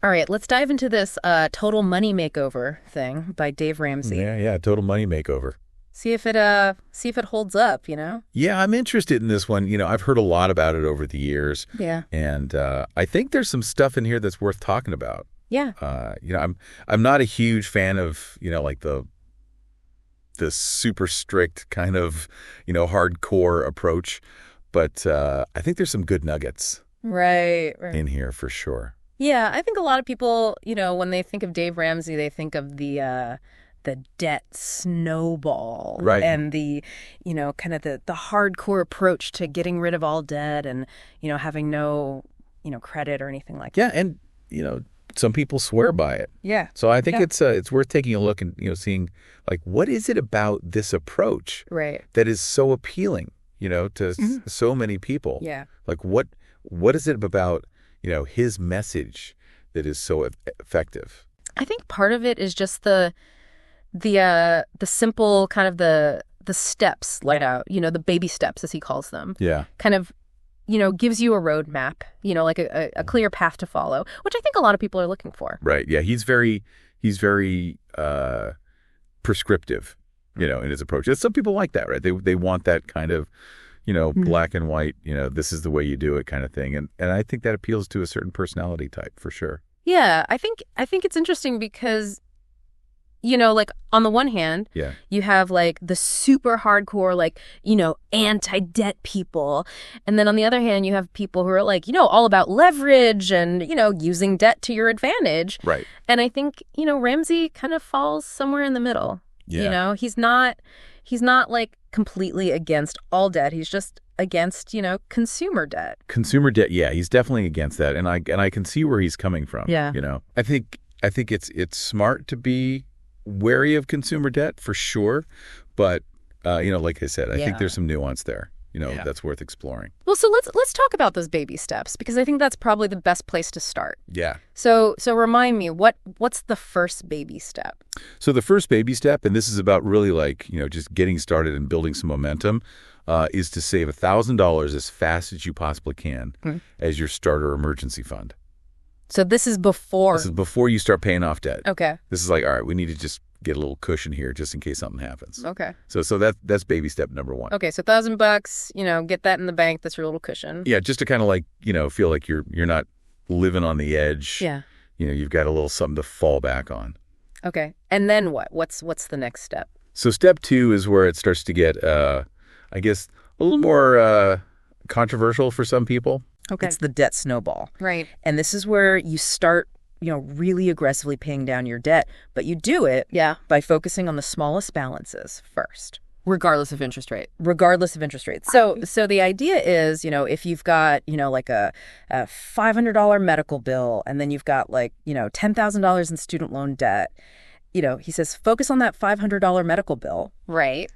All right, let's dive into this Total Money Makeover thing by Dave Ramsey. Yeah, Total Money Makeover. See if it holds up, you know? Yeah, I'm interested in this one. I've heard a lot about it over the years. Yeah. And I think there's some stuff in here that's worth talking about. Yeah. I'm not a huge fan of, like the super strict kind of, hardcore approach, but I think there's some good nuggets Right. in here for sure. Yeah, I think a lot of people, when they think of Dave Ramsey, they think of the debt snowball, Right. And the, kind of the hardcore approach to getting rid of all debt and, having no, credit or anything like that. Yeah, and some people swear by it. Yeah. So I think it's worth taking a look and seeing like what is it about this approach Right. that is so appealing, to so many people. Yeah. Like what is it about, his message that is so effective? I think part of it is just the simple kind of the steps laid out, the baby steps as he calls them. Yeah. Kind of, gives you a roadmap, like a clear path to follow, which I think a lot of people are looking for. Right. Yeah. He's very prescriptive, in his approach. And some people like that, right? They want that kind of, black and white, this is the way you do it kind of thing. And I think that appeals to a certain personality type for sure. Yeah. I think it's interesting because, like on the one hand, Yeah. you have like the super hardcore, like, anti-debt people. And then on the other hand, you have people who are like, all about leverage and, using debt to your advantage. Right. And I think, Ramsey kind of falls somewhere in the middle. Yeah. He's not like completely against all debt. He's just against, consumer debt. Consumer debt. Yeah. He's definitely against that. And I can see where he's coming from. Yeah. I think it's smart to be wary of consumer debt for sure. But, like I said, I think there's some nuance there, that's worth exploring. Well, so let's talk about those baby steps, because I think that's probably the best place to start. Yeah. So remind me, what's the first baby step? So the first baby step, and this is about really like, just getting started and building some momentum, is to save $1,000 as fast as you possibly can as your starter emergency fund. So this is before you start paying off debt. Okay. This is like, all right, we need to just get a little cushion here just in case something happens. Okay. So that's baby step number one. Okay, so $1,000, get that in the bank. That's your little cushion. Yeah, just to kind of like, feel like you're not living on the edge. Yeah. You've got a little something to fall back on. Okay. And then what? What's the next step? So step two is where it starts to get, I guess, a little more controversial for some people. Okay. It's the debt snowball. Right. And this is where you start, really aggressively paying down your debt, but you do it by focusing on the smallest balances first. Regardless of interest rate. Regardless of interest rates. So the idea is, if you've got, like a $500 medical bill, and then you've got like, $10,000 in student loan debt, he says, focus on that $500 medical bill. Right.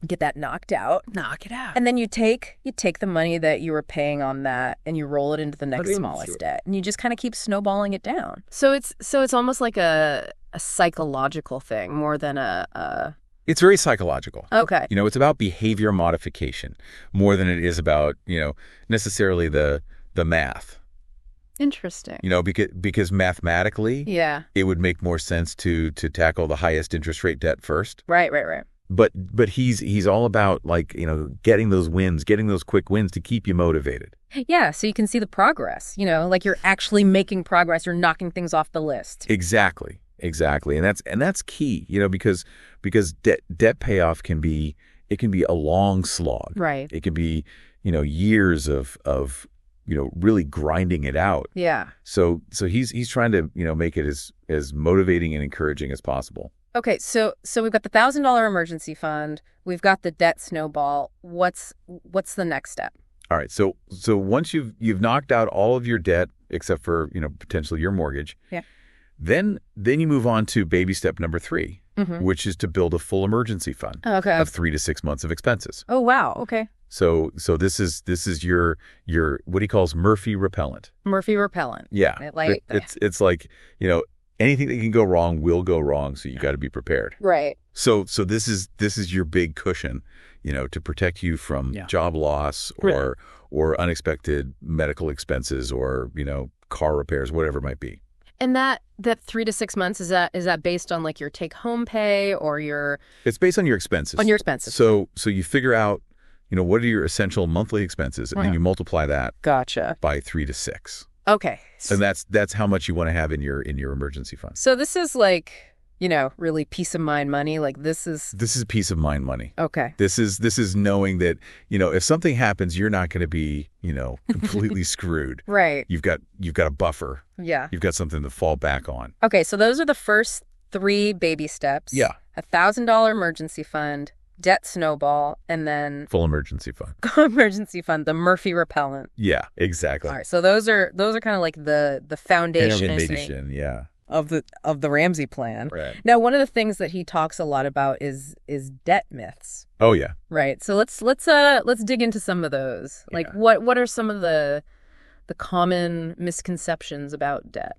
Get that knocked out. Knock it out. And then you take the money that you were paying on that and you roll it into the next smallest debt. And you just kind of keep snowballing it down. So it's almost like a psychological thing more than a It's very psychological. Okay. It's about behavior modification more than it is about, necessarily the math. Interesting. Because mathematically, it would make more sense to tackle the highest interest rate debt first. Right. But he's all about like, getting those wins, getting those quick wins to keep you motivated. Yeah, so you can see the progress, like you're actually making progress, you're knocking things off the list. Exactly. And that's key, because debt payoff can be a long slog. Right. It can be, years of really grinding it out. Yeah. So he's trying to, make it as motivating and encouraging as possible. Okay, so we've got the $1,000 emergency fund. We've got the debt snowball. What's the next step? All right. So once you've knocked out all of your debt except for potentially your mortgage. Yeah. Then you move on to baby step number 3, which is to build a full emergency fund of 3 to 6 months of expenses. Oh wow. Okay. So this is your what he calls Murphy repellent. Murphy repellent. Yeah. It's like anything that can go wrong will go wrong, so you got to be prepared. Right. So this is your big cushion, to protect you from job loss or unexpected medical expenses or car repairs, whatever it might be. And that 3 to 6 months, is that based on like your take home pay or your? It's based on your expenses. On your expenses. So you figure out, what are your essential monthly expenses, and then you multiply that. Gotcha. By 3 to 6. Okay. And that's how much you want to have in your emergency fund. So this is like, really peace of mind money. Like this is peace of mind money. Okay. This is knowing that, if something happens, you're not going to be, completely screwed. Right. You've got a buffer. Yeah. You've got something to fall back on. Okay, so those are the first 3 baby steps. Yeah. $1,000 emergency fund, debt snowball, and then full emergency fund. Emergency fund, the Murphy repellent. Yeah, exactly. All right, so those are kind of like the foundation. Yeah. Of the Ramsey plan. Right. Now, one of the things that he talks a lot about is debt myths. Oh yeah. Right. So let's dig into some of those. Like Yeah. what are some of the common misconceptions about debt?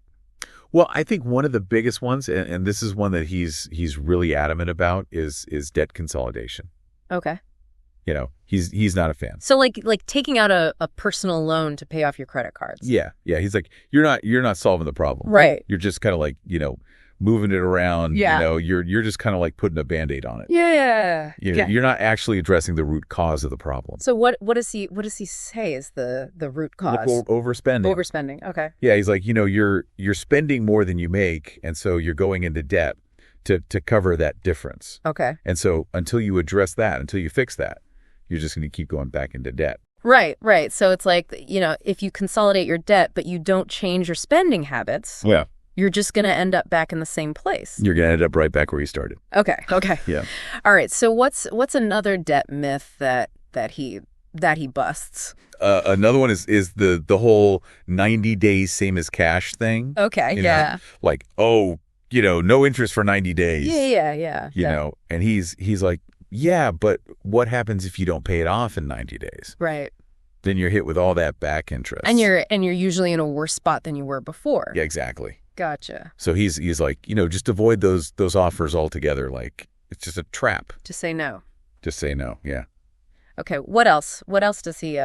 Well, I think one of the biggest ones, and this is one that he's really adamant about, is debt consolidation. Okay. He's not a fan. So like taking out a personal loan to pay off your credit cards. Yeah. He's like, you're not solving the problem. Right. You're just kind of like, moving it around. Yeah. You're just kind of like putting a Band-Aid on it. Yeah. You're not actually addressing the root cause of the problem. So what does he say is the root cause? Overspending. Overspending. Okay. Yeah. He's like, you're spending more than you make, and so you're going into debt to cover that difference. Okay. And so until you address that, until you fix that, you're just going to keep going back into debt. Right. So it's like, if you consolidate your debt, but you don't change your spending habits, yeah, you're just going to end up back in the same place. You're going to end up right back where you started. Okay. Yeah. All right. So what's another debt myth that he busts? Another one is the whole 90 days same as cash thing. Okay. Yeah. Like, no interest for 90 days. Yeah. And he's like, yeah, but what happens if you don't pay it off in 90 days? Right. Then you're hit with all that back interest. And you're usually in a worse spot than you were before. Yeah, exactly. Gotcha. So he's like, just avoid those offers altogether. Like, it's just a trap. Just say no. Just say no. Yeah. Okay. What else? What else does he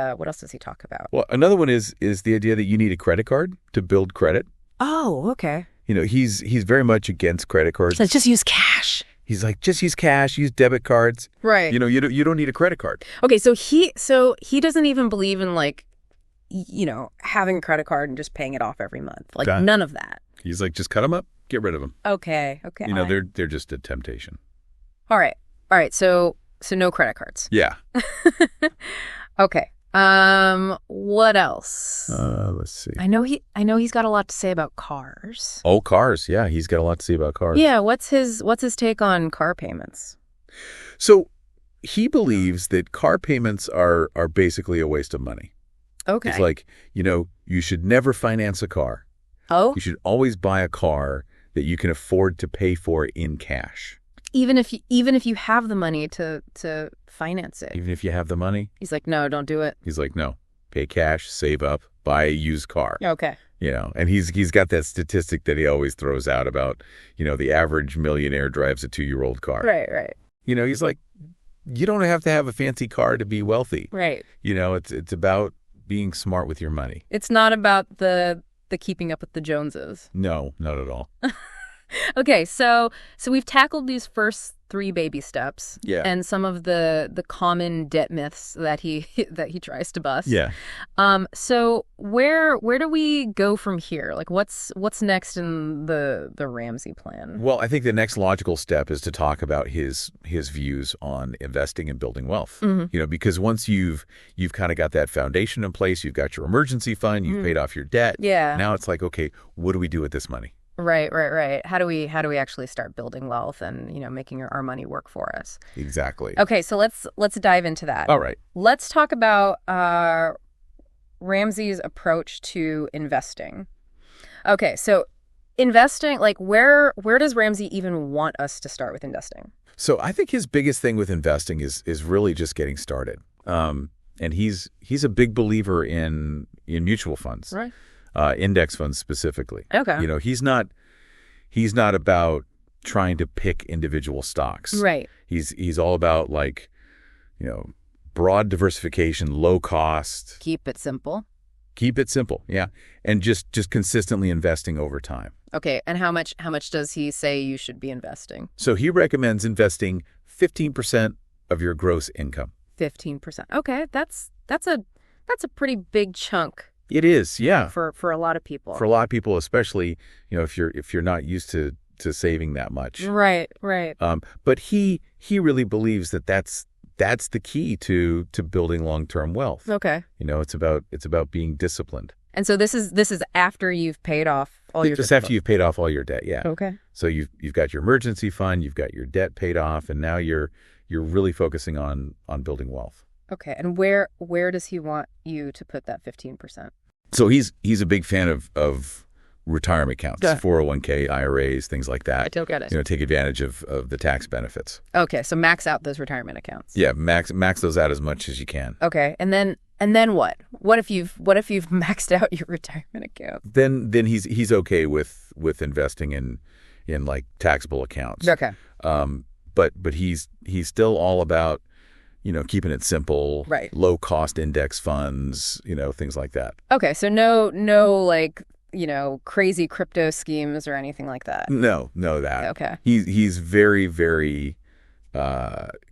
talk about? Well, another one is the idea that you need a credit card to build credit. Oh, okay. He's very much against credit cards. So just use cash. He's like, just use cash, use debit cards. Right. You don't need a credit card. Okay, so he doesn't even believe in like, having a credit card and just paying it off every month. Like none of that. He's like, just cut them up, get rid of them. Okay. They're just a temptation. All right. So no credit cards. Yeah. Okay. What else? Let's see. I know he's got a lot to say about cars. Oh, cars. Yeah, he's got a lot to say about cars. Yeah, what's his take on car payments? So he believes that car payments are basically a waste of money. Okay. It's like, you should never finance a car. Oh. You should always buy a car that you can afford to pay for in cash. Even if you have the money to finance it. Even if you have the money? He's like, no, don't do it. He's like, no, pay cash, save up, buy a used car. Okay. And he's got that statistic that he always throws out about, the average millionaire drives a 2-year-old car. Right. He's like, you don't have to have a fancy car to be wealthy. Right. It's about being smart with your money. It's not about the keeping up with the Joneses. No, not at all. Okay, so we've tackled these first 3 baby steps, yeah, and some of the common debt myths that he tries to bust. Yeah. So where do we go from here? Like what's next in the Ramsey plan? Well, I think the next logical step is to talk about his views on investing and building wealth. Mm-hmm. Because once you've kind of got that foundation in place, you've got your emergency fund, you've paid off your debt. Yeah. Now it's like, okay, what do we do with this money? Right. How do we actually start building wealth and, making our money work for us? Exactly. Okay, so let's dive into that. All right. Let's talk about Ramsey's approach to investing. Okay, so investing, like where does Ramsey even want us to start with investing? So I think his biggest thing with investing is really just getting started. And he's a big believer in mutual funds. Right. Index funds specifically. Okay. He's not about trying to pick individual stocks. Right. He's all about broad diversification, low cost. Keep it simple. Keep it simple, yeah. And just consistently investing over time. Okay, and how much does he say you should be investing? So he recommends investing 15% of your gross income. 15%. Okay, that's a pretty big chunk. It is, yeah. For a lot of people. For a lot of people, especially, if you're not used to saving that much. Right. But he really believes that that's the key to building long-term wealth. Okay. It's about being disciplined. And so this is after you've paid off all your debt. Just after you've paid off all your debt, yeah. Okay. So you've got your emergency fund, you've got your debt paid off, and now you're really focusing on building wealth. Okay. And where does he want you to put that 15%? So he's a big fan of retirement accounts, 401k, IRAs, things like that. I don't get it. Take advantage of the tax benefits. Okay, so max out those retirement accounts. Yeah, max those out as much as you can. Okay, and then what? What if you've maxed out your retirement account? Then he's okay with investing in like taxable accounts. Okay. But he's still all about keeping it simple, right? Low cost index funds, things like that. Okay, so no like crazy crypto schemes or anything like that. No, that. Okay. He's very, very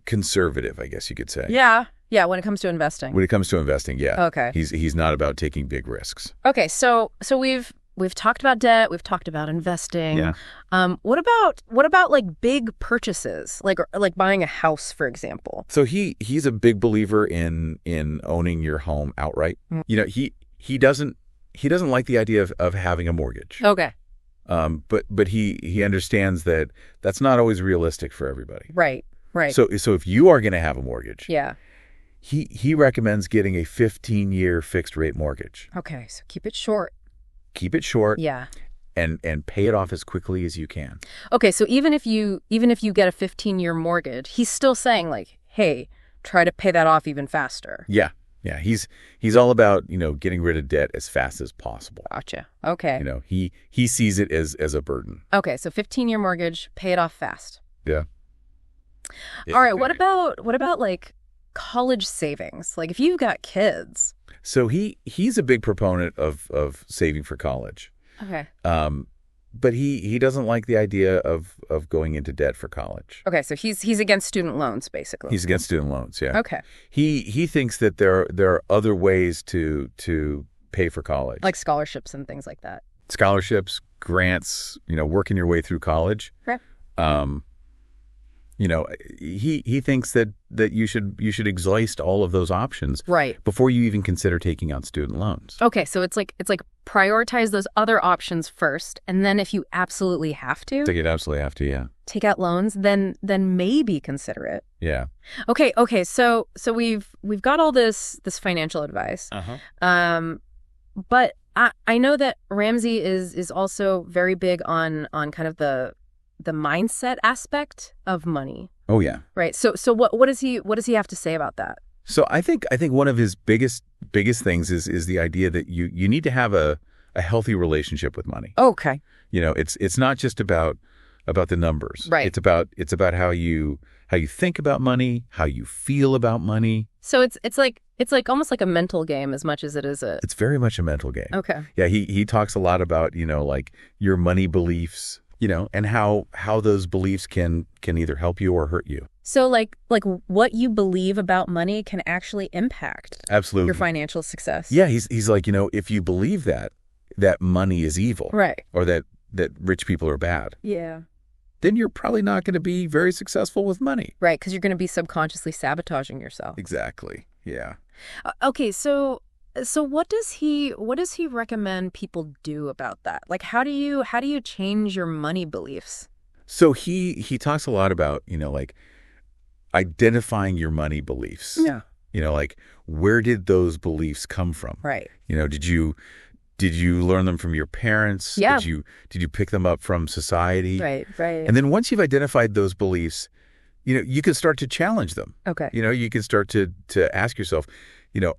conservative, I guess you could say. Yeah. When it comes to investing. When it comes to investing, yeah. Okay. He's not about taking big risks. Okay, so we've talked about debt, we've talked about investing. Yeah. What about like big purchases, like buying a house, for example? So he's a big believer in owning your home outright. Mm. He doesn't like the idea of having a mortgage. Okay. But he understands that that's not always realistic for everybody. Right. So if you are going to have a mortgage, yeah, he recommends getting a 15-year fixed rate mortgage. Okay, so keep it short. Yeah. And pay it off as quickly as you can. Okay, so even if you get a 15-year mortgage, he's still saying like, hey, try to pay that off even faster. Yeah. He's all about, getting rid of debt as fast as possible. Gotcha. Okay. He sees it as a burden. Okay, so 15-year mortgage, pay it off fast. Yeah. All right, what about like college savings? Like if you've got kids. So he's a big proponent of saving for college. Okay. But he doesn't like the idea of going into debt for college. Okay, so he's against student loans, basically. He's against student loans, yeah. Okay. He thinks that there are other ways to pay for college. Like scholarships and things like that. Scholarships, grants, working your way through college. Okay. He thinks that you should exhaust all of those options right before you even consider taking out student loans. Okay, so it's like prioritize those other options first, and then if you absolutely have to, yeah, take out loans, then maybe consider it. Yeah. Okay. So we've got all this financial advice. But I know that Ramsey is also very big on kind of the mindset aspect of money. Oh yeah. Right. So what does he have to say about that? So I think one of his biggest things is the idea that you need to have a healthy relationship with money. Okay. It's not just about the numbers. Right. It's about how you think about money, how you feel about money. So it's like almost like a mental game as much as it is a. It's very much a mental game. Okay. Yeah. He talks a lot about like your money beliefs. And how those beliefs can either help you or hurt you. So like what you believe about money can actually impact absolutely your financial success. Yeah, he's like, if you believe that money is evil, right, or that rich people are bad, yeah, then you're probably not going to be very successful with money. Right, because you're going to be subconsciously sabotaging yourself. Exactly. Yeah. Okay, so what does he recommend people do about that? Like how do you change your money beliefs? So he talks a lot about, like identifying your money beliefs. Yeah. Like where did those beliefs come from? Right. Did you learn them from your parents? Yeah. Did you pick them up from society? Right. And then once you've identified those beliefs, you can start to challenge them. Okay. You can start to ask yourself,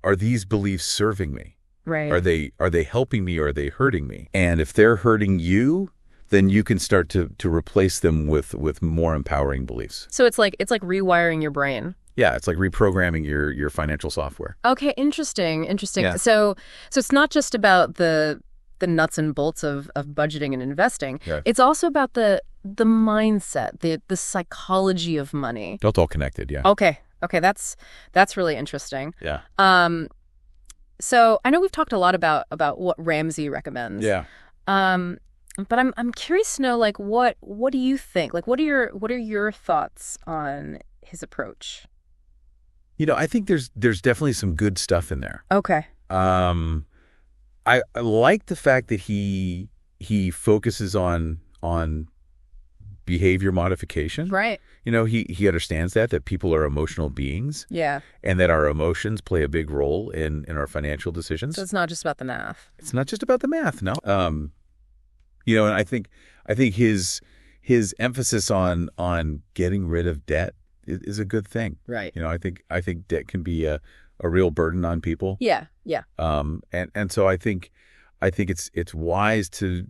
are these beliefs serving me? Right. Are they helping me or are they hurting me? And if they're hurting you, then you can start to replace them with more empowering beliefs. So it's like rewiring your brain. Yeah, it's like reprogramming your financial software. Okay, interesting. Yeah. So it's not just about the nuts and bolts of budgeting and investing. Yeah. It's also about the mindset, the psychology of money. It's all connected, yeah. Okay, that's really interesting. Yeah. So I know we've talked a lot about what Ramsey recommends. Yeah. But I'm curious to know, like, what do you think? Like, what are your thoughts on his approach? I think there's definitely some good stuff in there. Okay. I like the fact that he focuses on behavior modification. Right. He understands that people are emotional beings. Yeah. And that our emotions play a big role in our financial decisions. So it's not just about the math. It's not just about the math, no. And I think his emphasis on getting rid of debt is a good thing. Right. I think debt can be a real burden on people. Yeah. Yeah. And so I think it's wise to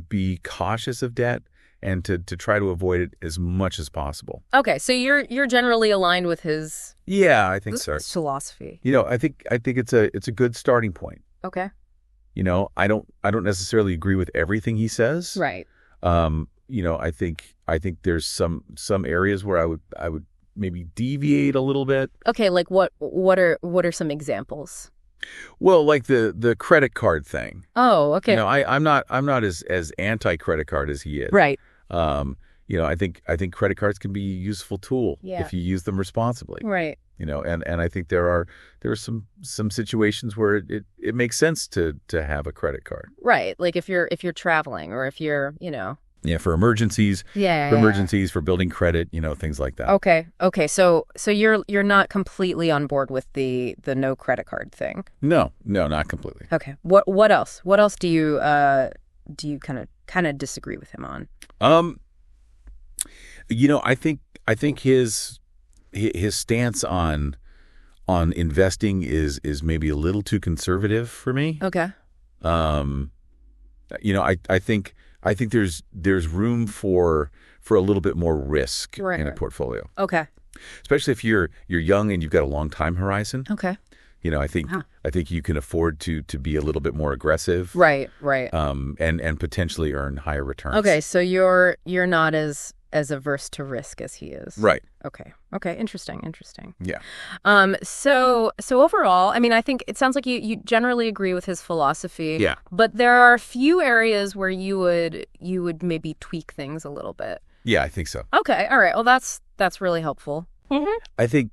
be cautious of debt and to try to avoid it as much as possible. Okay, so you're generally aligned with his I think so. philosophy. I think it's a good starting point. Okay. I don't necessarily agree with everything he says. Right. I think there's some areas where I would maybe deviate a little bit. Okay, like what are some examples? Well, like the credit card thing. Oh, okay. I'm not as anti credit card as he is. Right. I think credit cards can be a useful tool if you use them responsibly. Right. And I think there are some situations where it makes sense to have a credit card. Right. Like if you're traveling or if you're, Yeah, for emergencies. Yeah. For emergencies, for building credit, things like that. Okay. So you're not completely on board with the no credit card thing. No, not completely. Okay. What else? What else do you kind of disagree with him on? I think his stance on investing is maybe a little too conservative for me. Okay. I think there's room for a little bit more risk in a portfolio. Okay. Especially if you're young and you've got a long time horizon. Okay. I think you can afford to be a little bit more aggressive. Right. And potentially earn higher returns. Okay, so you're not as averse to risk as he is. Right. Okay. Interesting. Yeah. So overall, I mean, I think it sounds like you generally agree with his philosophy. Yeah. But there are a few areas where you would maybe tweak things a little bit. Yeah, I think so. Okay. All right. Well, that's really helpful. Mm-hmm. I think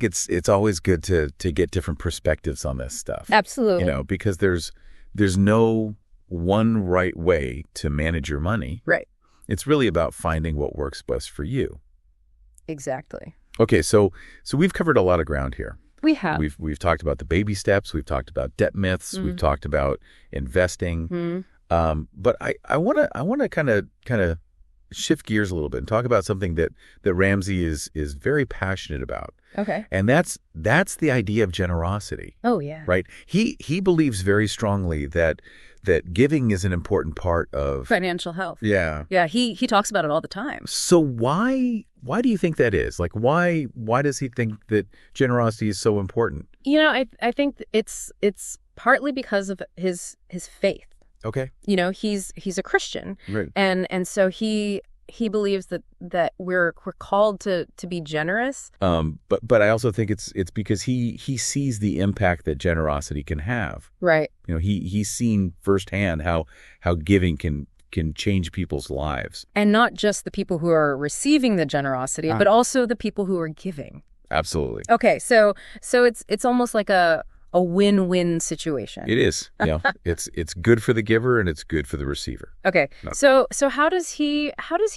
it's always good to get different perspectives on this stuff. Absolutely. Because there's no one right way to manage your money. Right. It's really about finding what works best for you. Exactly. Okay, so we've covered a lot of ground here. We have. We've talked about the baby steps. We've talked about debt myths. Mm-hmm. We've talked about investing. Mm-hmm. But I want to kind of shift gears a little bit and talk about something that Ramsey is very passionate about. Okay. And that's the idea of generosity. Oh yeah. Right? He believes very strongly that giving is an important part of financial health. Yeah. Yeah, he talks about it all the time. So why do you think that is? Like why does he think that generosity is so important? I think it's partly because of his faith. Okay. He's a Christian. Right. And so he believes that we're called to be generous. But I also think it's because he sees the impact that generosity can have. Right. He's seen firsthand how giving can change people's lives. And not just the people who are receiving the generosity, but also the people who are giving. Absolutely. Okay, so it's almost like a win-win situation. It is. It's good for the giver and it's good for the receiver. Okay. So how does he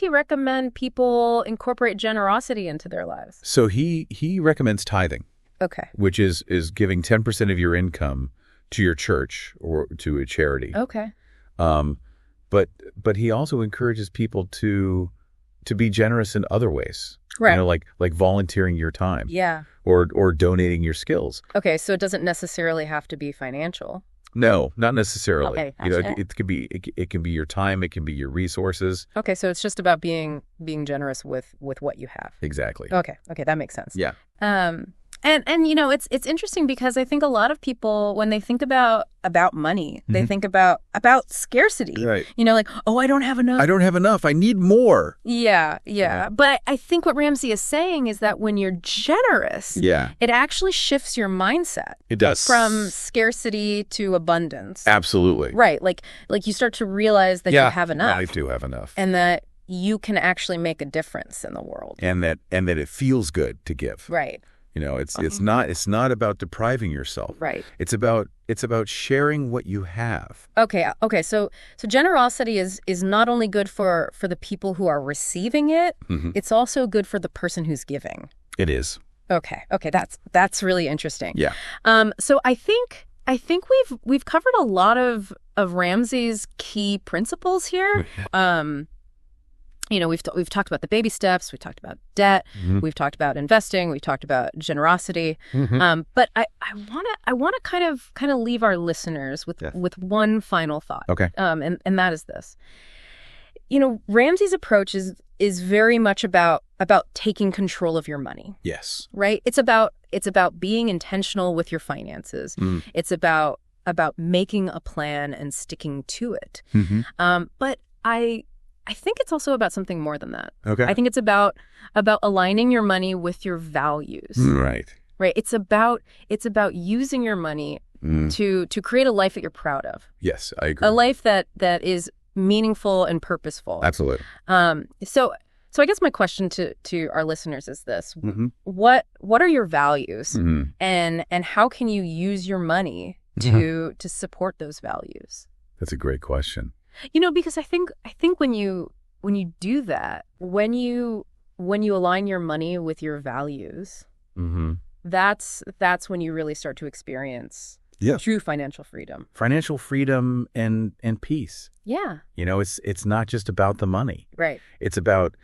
recommend people incorporate generosity into their lives? So he recommends tithing. Okay. Which is giving 10% of your income to your church or to a charity. Okay. But he also encourages people to be generous in other ways. Right. Like volunteering your time. Yeah. Or donating your skills. Okay, so it doesn't necessarily have to be financial. No, not necessarily. Okay, You know, gotcha. it can be your time, it can be your resources. Okay, so it's just about being generous with what you have. Exactly. Okay, that makes sense. Yeah. And you know, it's interesting because I think a lot of people, when they think about money, they think about scarcity. Right. You know, like, oh, I don't have enough. I don't have enough. I need more. Yeah. But I think what Ramsey is saying is that when you're generous, Yeah. it actually shifts your mindset It does. from scarcity to abundance. Absolutely. Right. Like you start to realize that you have enough. I do have enough. And that you can actually make a difference in the world. And that it feels good to give. Right. You know, it's not about depriving yourself. Right. It's about sharing what you have. Okay. So generosity is not only good for the people who are receiving it, it's also good for the person who's giving. It is. Okay. That's really interesting. Yeah. So I think we've covered a lot of Ramsey's key principles here. You know, we've talked about the baby steps, we've talked about debt, we've talked about investing, we've talked about generosity. But I want to kind of leave our listeners with one final thought. Okay. And that is this. You know, Ramsey's approach is very much about taking control of your money. Yes. Right? It's about being intentional with your finances. It's about making a plan and sticking to it. But I think it's also about something more than that. Okay. I think it's about aligning your money with your values. Right. Right. It's about using your money to create a life that you're proud of. Yes, I agree. A life that is meaningful and purposeful. Absolutely. So I guess my question to our listeners is this: what are your values, and how can you use your money to support those values? That's a great question. You know, because I think when you do that, when you align your money with your values, that's when you really start to experience true financial freedom. Financial freedom and peace. Yeah. You know, it's not just about the money. Right. It's about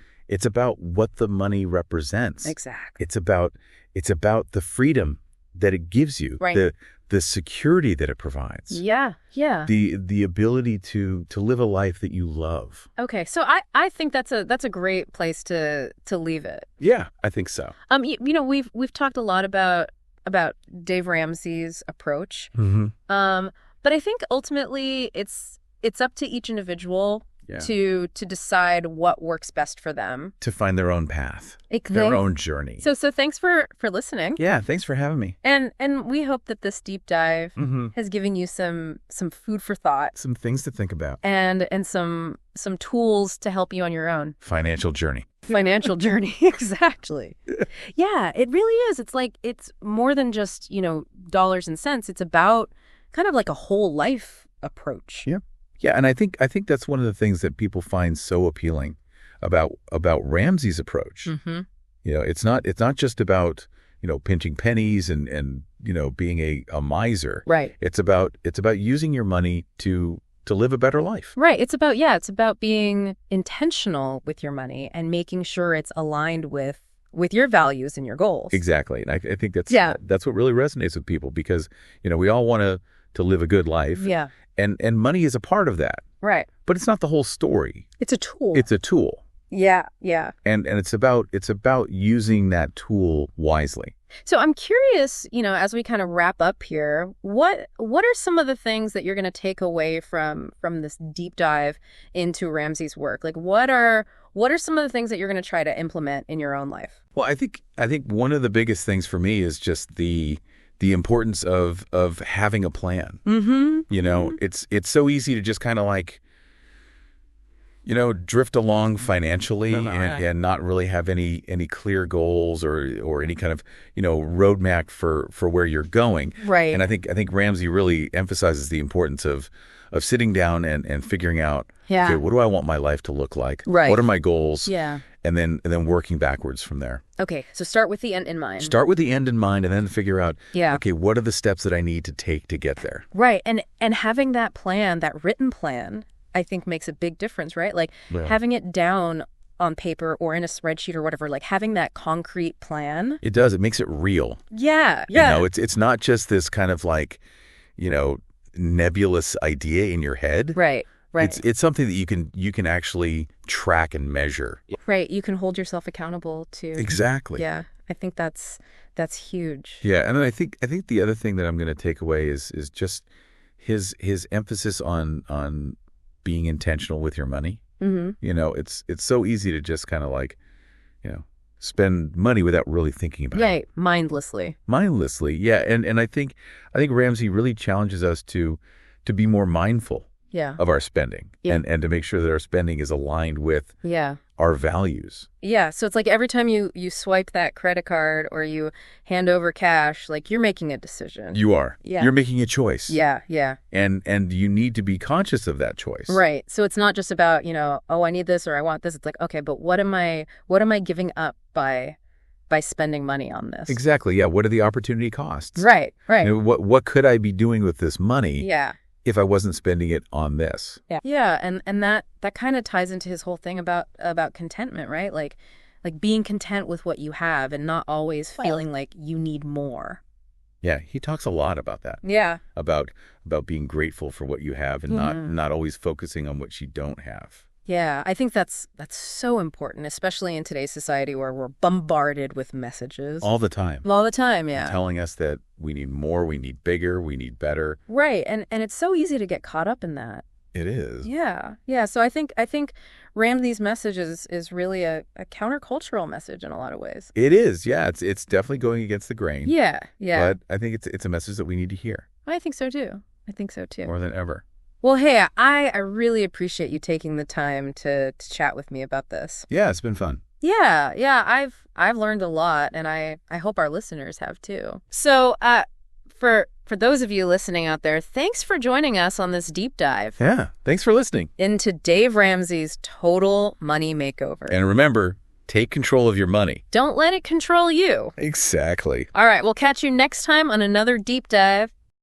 what the money represents. Exactly. It's about the freedom that it gives you. Right. The security that it provides. Yeah. The ability to live a life that you love. Okay, so I think that's a great place to leave it. Yeah, I think so. You know, we've talked a lot about Dave Ramsey's approach. But I think ultimately it's up to each individual to decide what works best for them. To find their own path, their own journey. So thanks for listening. Yeah, thanks for having me. And we hope that this deep dive has given you some food for thought. Some things to think about. And some tools to help you on your own Financial journey. Financial journey. Exactly. Yeah, it really is. It's like, it's more than just, you know, dollars and cents. It's about kind of like a whole life approach. Yeah. Yeah, and I think that's one of the things that people find so appealing about Ramsey's approach. You know, it's not just about, you know, pinching pennies and you know, being a miser. Right. It's about using your money to live a better life. Right. It's about being intentional with your money and making sure it's aligned with your values and your goals. Exactly. And I think that's what really resonates with people, because, you know, we all want to live a good life. Yeah. And money is a part of that. Right. But it's not the whole story. It's a tool. It's a tool. Yeah. And it's about using that tool wisely. So I'm curious, you know, as we kind of wrap up here, what are some of the things that you're going to take away from this deep dive into Ramsey's work? Like, what are some of the things that you're going to try to implement in your own life? Well, I think one of the biggest things for me is just the importance of having a plan. You know, it's so easy to just kind of like, you know, drift along financially and not really have any clear goals or any kind of, you know, roadmap for where you're going. Right. And I think Ramsey really emphasizes the importance of sitting down and figuring out, okay, what do I want my life to look like? Right. What are my goals? Yeah. And then working backwards from there. Okay, so start with the end in mind. Start with the end in mind, and then figure out, Yeah. okay, what are the steps that I need to take to get there? Right, and having that plan, that written plan, I think makes a big difference, right? Like having it down on paper or in a spreadsheet or whatever, like having that concrete plan. It does. It makes it real. Yeah. You know, it's not just this kind of like, you know, nebulous idea in your head. Right. It's something that you can actually track and measure. Right. You can hold yourself accountable to. Exactly. Yeah. I think that's huge. Yeah, and then I think the other thing that I'm going to take away is just his emphasis on being intentional with your money. Mm-hmm. You know, it's so easy to just kind of like, you know, spend money without really thinking about it. Right. Mindlessly. Mindlessly. Yeah, and I think Ramsey really challenges us to be more mindful Yeah. of our spending, Yeah. and to make sure that our spending is aligned with Yeah. our values. Yeah. So it's like every time you swipe that credit card or you hand over cash, like you're making a decision. You are. Yeah. You're making a choice. Yeah. Yeah. And you need to be conscious of that choice. Right. So it's not just about, oh, I need this or I want this. It's like, okay, but what am I giving up by spending money on this? Exactly. Yeah. What are the opportunity costs? Right. Right. You know, what could I be doing with this money? Yeah. If I wasn't spending it on this. Yeah. Yeah, and that kind of ties into his whole thing about contentment, right? Like being content with what you have and not always feeling like you need more. Yeah, he talks a lot about that. Yeah. About being grateful for what you have and not always focusing on what you don't have. Yeah, I think that's so important, especially in today's society where we're bombarded with messages. All the time. All the time, yeah. Telling us that we need more, we need bigger, we need better. Right, and it's so easy to get caught up in that. It is. Yeah, yeah. So I think Ramsey's message is really a countercultural message in a lot of ways. It is, yeah. It's definitely going against the grain. Yeah, yeah. But I think it's a message that we need to hear. I think so too. More than ever. Well, hey, I really appreciate you taking the time to chat with me about this. Yeah, it's been fun. Yeah, I've learned a lot, and I hope our listeners have too. So, for those of you listening out there, thanks for joining us on this deep dive. Yeah, thanks for listening. Into Dave Ramsey's Total Money Makeover. And remember, take control of your money. Don't let it control you. Exactly. All right, we'll catch you next time on another deep dive.